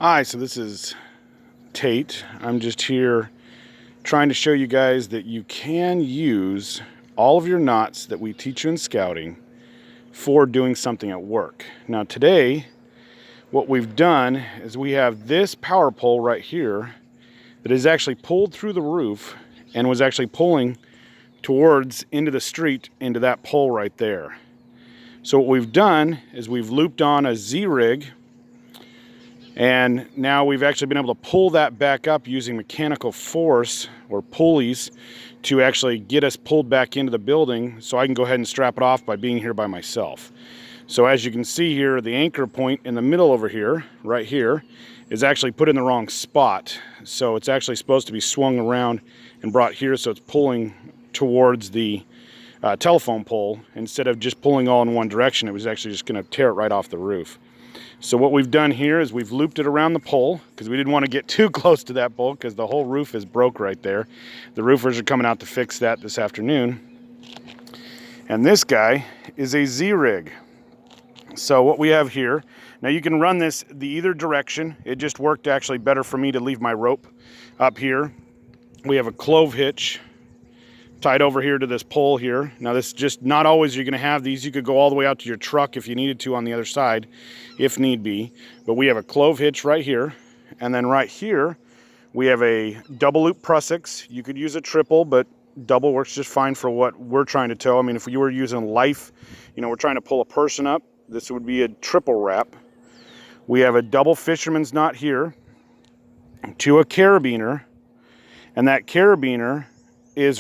Hi, so this is Tate. I'm just here trying to show you guys that you can use all of your knots that we teach you in scouting for doing something at work. Now today, what we've done is we have this power pole right here that is actually pulled through the roof and was actually pulling towards into the street into that pole right there. So what we've done is we've looped on a Z-rig, and now we've actually been able to pull that back up using mechanical force or pulleys to actually get us pulled back into the building so I can go ahead and strap it off by being here by myself. So as you can see here, the anchor point in the middle over here, right here, is actually put in the wrong spot. So it's actually supposed to be swung around and brought here so it's pulling towards the telephone pole instead of just pulling all in one direction. It was actually just going to tear it right off the roof. So what we've done here is we've looped it around the pole because we didn't want to get too close to that pole because the whole roof is broke right there. The roofers are coming out to fix that this afternoon. And this guy is a Z-rig. So what we have here, now you can run this the either direction. It just worked actually better for me to leave my rope up here. We have a clove hitch tied over here to this pole here. Now this is just not always you're going to have these. You could go all the way out to your truck if you needed to on the other side if need be. But we have a clove hitch right here. And then right here we have a double loop Prusik. You could use a triple, but double works just fine for what we're trying to tow. I mean, if you were using life, we're trying to pull a person up, this would be a triple wrap. We have a double fisherman's knot here to a carabiner, and that carabiner is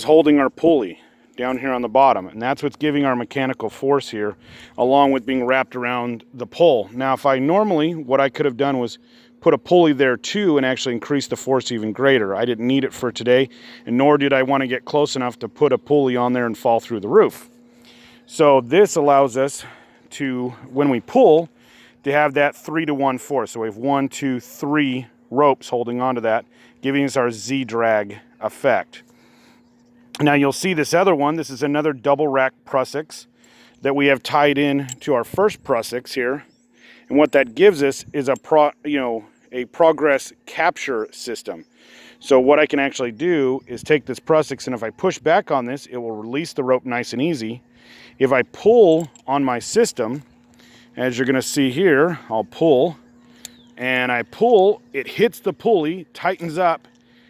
holding our pulley down here on the bottom, and that's what's giving our mechanical force here, along with being wrapped around the pole. Now if I normally, what I could have done was put a pulley there too and actually increase the force even greater. I didn't need it for today, and nor did I want to get close enough to put a pulley on there and fall through the roof. So this allows us to, when we pull, to have that 3-to-1 force. So we have 1, 2, 3 ropes holding onto that, giving us our Z-drag effect. Now you'll see this other one. This is another double rack Prusik that we have tied in to our first Prusik here. And what that gives us is a progress capture system. So what I can actually do is take this Prusik, and if I push back on this, it will release the rope nice and easy. If I pull on my system, as you're going to see here, I'll pull, and I pull, it hits the pulley, tightens up,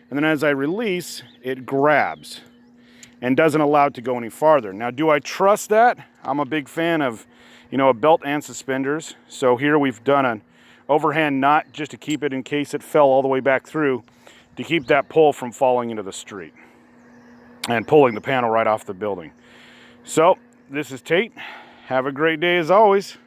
and then as I release, it grabs and doesn't allow it to go any farther. Now, do I trust that? I'm a big fan of, a belt and suspenders. So here we've done an overhand knot just to keep it in case it fell all the way back through, to keep that pole from falling into the street and pulling the panel right off the building. So this is Tate. Have a great day as always.